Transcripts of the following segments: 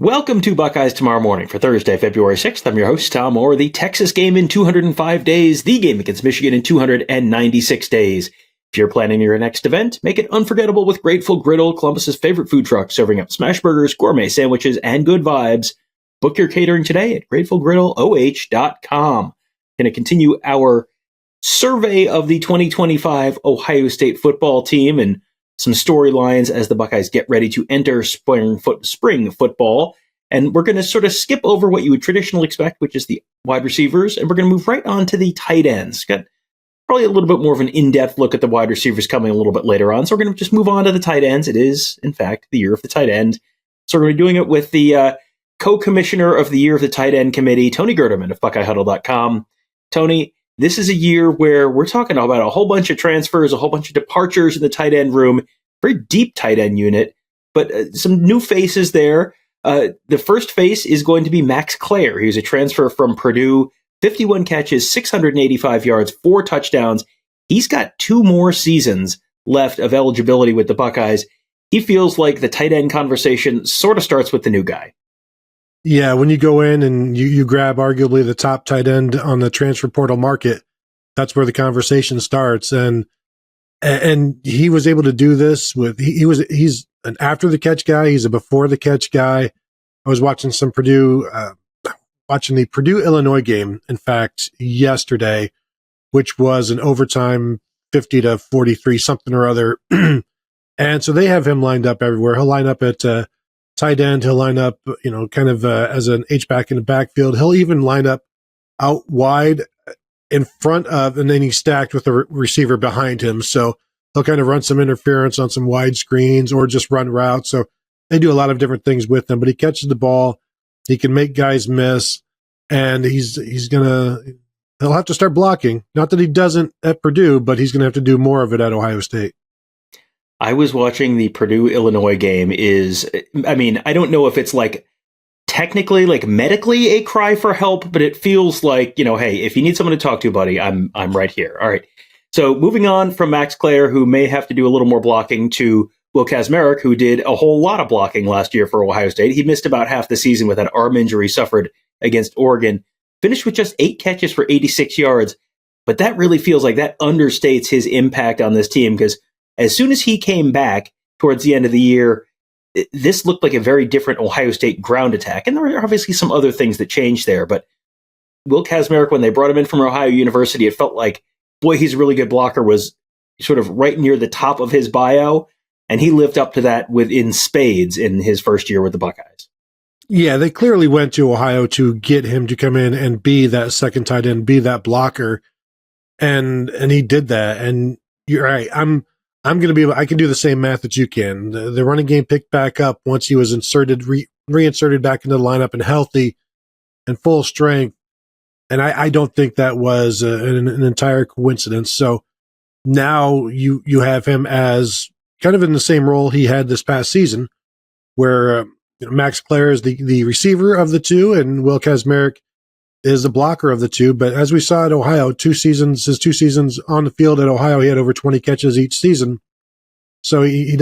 Welcome to Buckeyes Tomorrow Morning for Thursday, February 6th. I'm your host, Tom Orr. The Texas game in 205 days, the game against Michigan in 296 days. If you're planning your next event, make it unforgettable with Grateful Griddle, Columbus's favorite food truck, serving up smash burgers, gourmet sandwiches, and good vibes. Book your catering today at GratefulGriddleOH.com. Going to continue our survey of the 2025 Ohio State football team and some storylines as the Buckeyes get ready to enter spring football. And we're going to sort of skip over what you would traditionally expect, which is the wide receivers, and we're going to move right on to the tight ends. Got probably a little bit more of an in-depth look at the wide receivers coming a little bit later on. So we're going to just move on to the tight ends. It is, in fact, the year of the tight end. So we're going to be doing it with the co-commissioner of the Year of the Tight End Committee, Tony Gerdeman of BuckeyeHuddle.com. Tony, this is a year where we're talking about a whole bunch of transfers, a whole bunch of departures in the tight end room, very deep tight end unit, but some new faces there. The first face is going to be Max Klare. He was a transfer from Purdue, 51 catches, 685 yards, 4 touchdowns. He's got 2 more seasons left of eligibility with the Buckeyes. He feels like the tight end conversation sort of starts with the new guy. Yeah, when you go in and you grab arguably the top tight end on the transfer portal market, that's where the conversation starts. And he was able to do this with he's an after the catch guy, he's a before the catch guy. I was watching some watching the Purdue Illinois game, in fact, yesterday, which was an overtime 50-43 something or other. And so they have him lined up everywhere. He'll line up at tight end. He'll line up, kind of as an H-back in the backfield. He'll even line up out wide in front of, and then he's stacked with the receiver behind him. So he'll kind of run some interference on some wide screens or just run routes. So they do a lot of different things with him, but he catches the ball. He can make guys miss, and he'll have to start blocking. Not that he doesn't at Purdue, but he's going to have to do more of it at Ohio State. I was watching the Purdue-Illinois game. I don't know if it's technically, medically a cry for help, but it feels like, hey, if you need someone to talk to, buddy, I'm right here. All right. So moving on from Max Klare, who may have to do a little more blocking, to Will Kacmarek, who did a whole lot of blocking last year for Ohio State. He missed about half the season with that arm injury suffered against Oregon, finished with just 8 catches for 86 yards. But that really feels like that understates his impact on this team, because as soon as he came back towards the end of the year, this looked like a very different Ohio State ground attack. And there were obviously some other things that changed there. But Will Kacmarek, when they brought him in from Ohio University, it felt like, boy, he's a really good blocker, was sort of right near the top of his bio. And he lived up to that in spades in his first year with the Buckeyes. Yeah, they clearly went to Ohio to get him to come in and be that second tight end, be that blocker. And he did that. And you're right. I can do the same math that you can. The running game picked back up once he was reinserted back into the lineup and healthy and full strength. And I don't think that was an entire coincidence. So now you have him as kind of in the same role he had this past season, where Max Klare is the receiver of the two and Will Kacmarek is the blocker of the two. But as we saw at Ohio, his 2 seasons on the field at Ohio, he had over 20 catches each season. So he's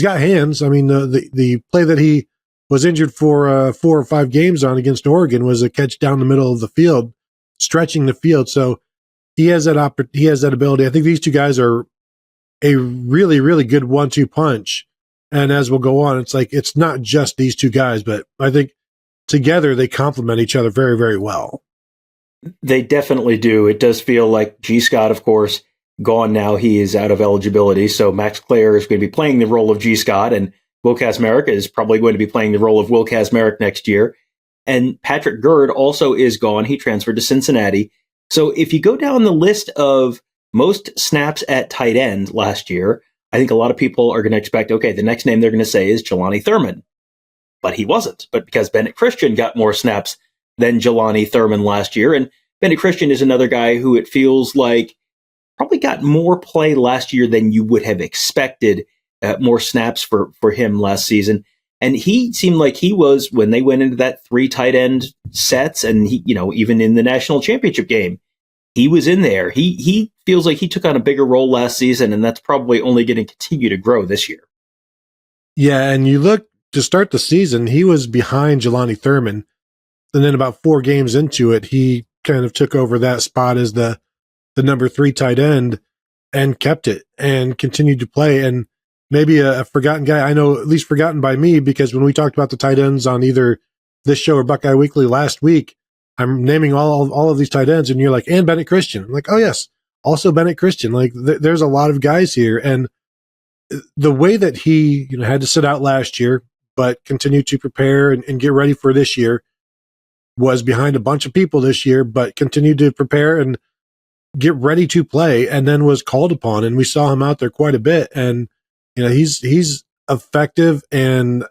got hands. I mean, the play that he was injured for 4 or 5 games on against Oregon was a catch down the middle of the field, stretching the field. So he has that ability. I think these two guys are a really, really good 1-2 punch. And as we'll go on, it's not just these two guys, but I think together they complement each other very, very well. They definitely do. It does feel like G. Scott, of course, gone now. He is out of eligibility. So Max Klare is going to be playing the role of G. Scott, and Will Kacmarek is probably going to be playing the role of Will Kacmarek next year. And Patrick Gurd also is gone. He transferred to Cincinnati. So if you go down the list of most snaps at tight end last year, I think a lot of people are going to expect, okay, the next name they're going to say is Jelani Thurman. But he wasn't. But because Bennett Christian got more snaps than Jelani Thurman last year, and Bennett Christian is another guy who it feels like probably got more play last year than you would have expected, more snaps for him last season. And he seemed like he was, when they went into that 3 tight end sets, and he, even in the national championship game, he was in there. He feels like he took on a bigger role last season, and that's probably only going to continue to grow this year. Yeah, and you look to start the season, he was behind Jelani Thurman. And then about 4 games into it, he kind of took over that spot as the number 3 tight end and kept it and continued to play. And maybe a forgotten guy, I know at least forgotten by me, because when we talked about the tight ends on either this show or Buckeye Weekly last week, I'm naming all of these tight ends, and you're like, and Bennett Christian. I'm like, oh yes, also Bennett Christian. Like there's a lot of guys here. And the way that he had to sit out last year, but continued to prepare and get ready for this year, was behind a bunch of people this year, but continued to prepare and get ready to play, and then was called upon. And we saw him out there quite a bit. And, he's effective. And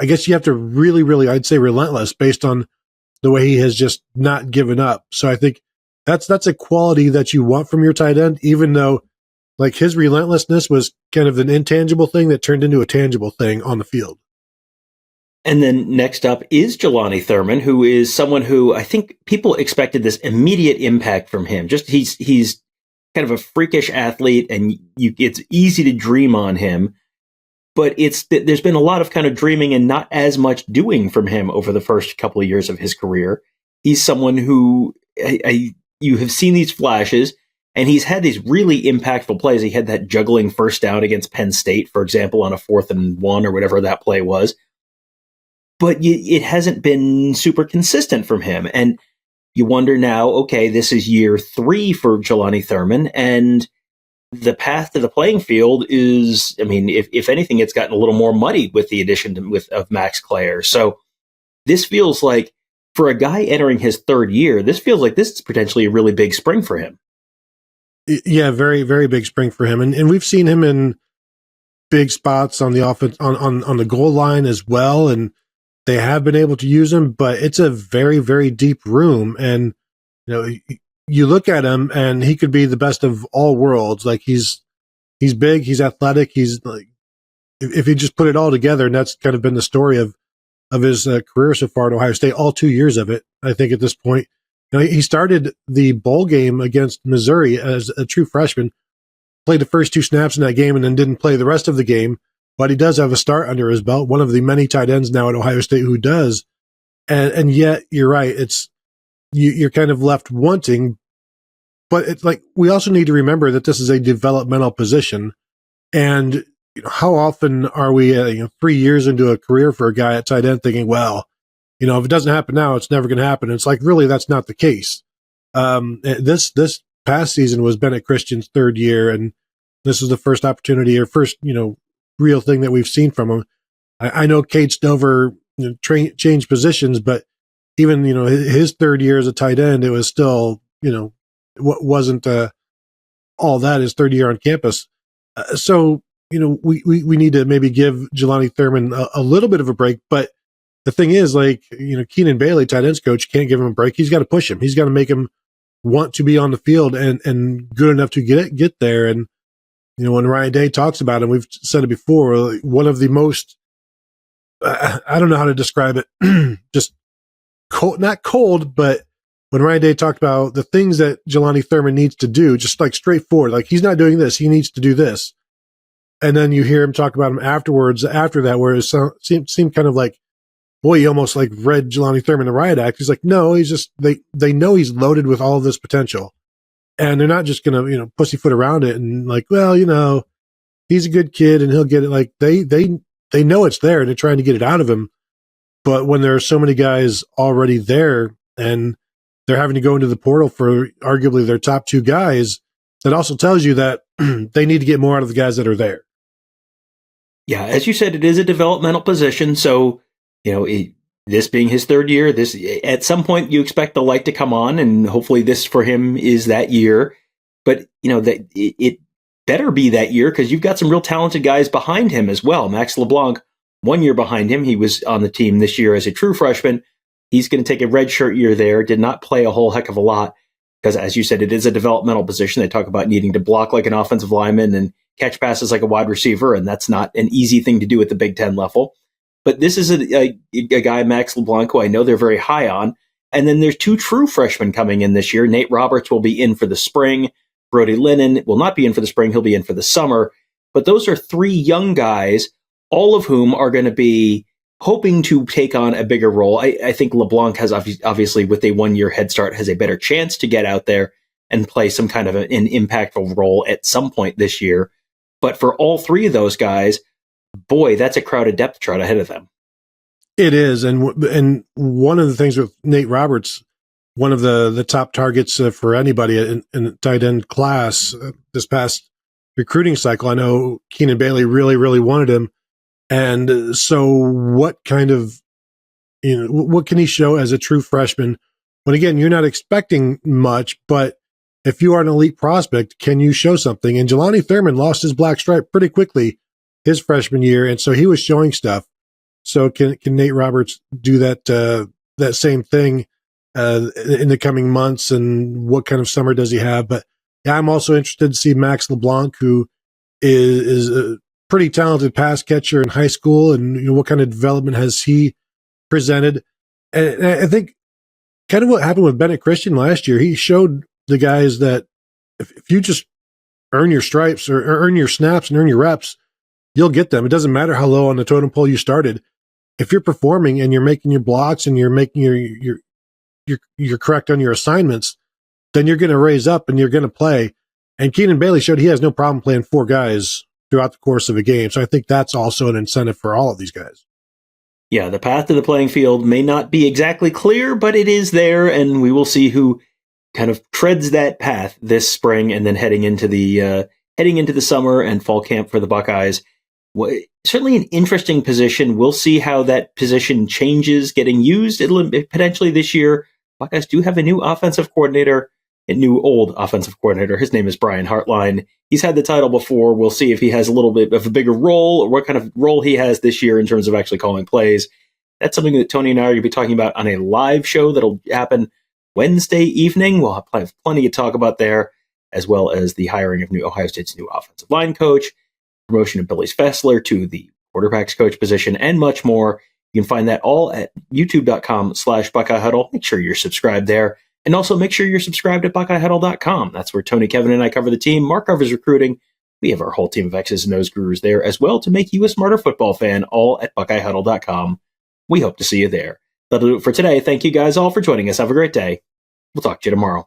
I guess you have to really, really, I'd say relentless based on the way he has just not given up. So I think that's a quality that you want from your tight end, even though like his relentlessness was kind of an intangible thing that turned into a tangible thing on the field. And then next up is Jelani Thurman, who is someone who I think people expected this immediate impact from him. Just he's kind of a freakish athlete, and it's easy to dream on him. But there's been a lot of kind of dreaming and not as much doing from him over the first couple of years of his career. He's someone who you have seen these flashes, and he's had these really impactful plays. He had that juggling first down against Penn State, for example, on a 4th and 1 or whatever that play was. But it hasn't been super consistent from him. And you wonder now, okay, this is year 3 for Jelani Thurman, and the path to the playing field is, I mean, if anything, it's gotten a little more muddied with the addition of Max Klare. So this feels like, for a guy entering his 3rd year, this feels like this is potentially a really big spring for him. Yeah, very, very big spring for him. And we've seen him in big spots on the offense, on the goal line as well. And they have been able to use him, but it's a very, very deep room. And, you look at him and he could be the best of all worlds. Like he's big, he's athletic. He's like, if you just put it all together, and that's kind of been the story of his career so far at Ohio State, all 2 years of it, I think at this point. He started the bowl game against Missouri as a true freshman, played the first 2 snaps in that game, and then didn't play the rest of the game. But he does have a start under his belt, one of the many tight ends now at Ohio State who does. And yet, you're right, you're kind of left wanting. But it's like, we also need to remember that this is a developmental position. And how often are we, 3 years into a career for a guy at tight end thinking, well, if it doesn't happen now, it's never going to happen. It's like, really, that's not the case. This past season was Bennett Christian's 3rd year, and this is the first opportunity or first, real thing that we've seen from him. I know Cade Stover changed positions, but even, his 3rd year as a tight end, it was still, what wasn't all that his 3rd year on campus. So, we need to maybe give Jelani Thurman a little bit of a break. But the thing is, like, Keenan Bailey, tight ends coach, can't give him a break. He's got to push him. He's got to make him want to be on the field and good enough to get there. And, when Ryan Day talks about him, we've said it before, one of the most, I don't know how to describe it, just cold, not cold, but when Ryan Day talked about the things that Jelani Thurman needs to do, just like straightforward, like he's not doing this, he needs to do this. And then you hear him talk about him afterwards, after that, where it seemed kind of like, boy, he almost like read Jelani Thurman the riot act. He's like, no, he's just, they know he's loaded with all of this potential. And they're not just going to, pussyfoot around it and like, well, he's a good kid and he'll get it. Like they know it's there and they're trying to get it out of him. But when there are so many guys already there and they're having to go into the portal for arguably their top 2 guys, that also tells you that they need to get more out of the guys that are there. Yeah, as you said, it is a developmental position. So, this being his 3rd year, this at some point you expect the light to come on, and hopefully this for him is that year. But that it better be that year, because you've got some real talented guys behind him as well. Max Leblanc, 1 year behind him, he was on the team this year as a true freshman. He's going to take a redshirt year there. Did not play a whole heck of a lot because, as you said, it is a developmental position. They talk about needing to block like an offensive lineman and catch passes like a wide receiver, and that's not an easy thing to do at the Big Ten level. But this is a guy, Max Leblanc, who I know they're very high on. And then there's 2 true freshmen coming in this year. Nate Roberts will be in for the spring. Brody Lennon will not be in for the spring. He'll be in for the summer. But those are 3 young guys, all of whom are going to be hoping to take on a bigger role. I think LeBlanc has obviously, with a 1-year head start, has a better chance to get out there and play some kind of an impactful role at some point this year. But for all three of those guys, boy, that's a crowded depth chart ahead of them. It is. And one of the things with Nate Roberts, one of the top targets for anybody in the tight end class this past recruiting cycle, I know Keenan Bailey really, really wanted him. And so what kind of, what can he show as a true freshman? When again, you're not expecting much, but if you are an elite prospect, can you show something? And Jelani Thurman lost his black stripe pretty quickly his freshman year. And so he was showing stuff. So can Nate Roberts do that same thing in the coming months? And what kind of summer does he have? But yeah, I'm also interested to see Max LeBlanc, who is a pretty talented pass catcher in high school, and what kind of development has he presented? And I think kind of what happened with Bennett Christian last year, he showed the guys that if you just earn your stripes or earn your snaps and earn your reps, you'll get them. It doesn't matter how low on the totem pole you started. If you're performing and you're making your blocks and you're making you're correct on your assignments, then you're going to raise up and you're going to play. And Keenan Bailey showed he has no problem playing 4 guys throughout the course of a game. So I think that's also an incentive for all of these guys. Yeah, the path to the playing field may not be exactly clear, but it is there, and we will see who kind of treads that path this spring, and then heading into the summer and fall camp for the Buckeyes. Certainly an interesting position. We'll see how that position changes, getting used potentially this year. Buckeyes do have a new offensive coordinator, a new old offensive coordinator. His name is Brian Hartline. He's had the title before. We'll see if he has a little bit of a bigger role, or what kind of role he has this year in terms of actually calling plays. That's something that Tony and I are going to be talking about on a live show that'll happen Wednesday evening. We'll have plenty to talk about there, as well as the hiring of Ohio State's new offensive line coach, promotion of Billy Fessler to the quarterbacks coach position, and much more. You can find that all at youtube.com/Buckeye Huddle. Make sure you're subscribed there. And also make sure you're subscribed at BuckeyeHuddle.com. That's where Tony, Kevin, and I cover the team. Mark covers recruiting. We have our whole team of X's and O's gurus there as well to make you a smarter football fan, all at BuckeyeHuddle.com. We hope to see you there. That'll do it for today. Thank you guys all for joining us. Have a great day. We'll talk to you tomorrow.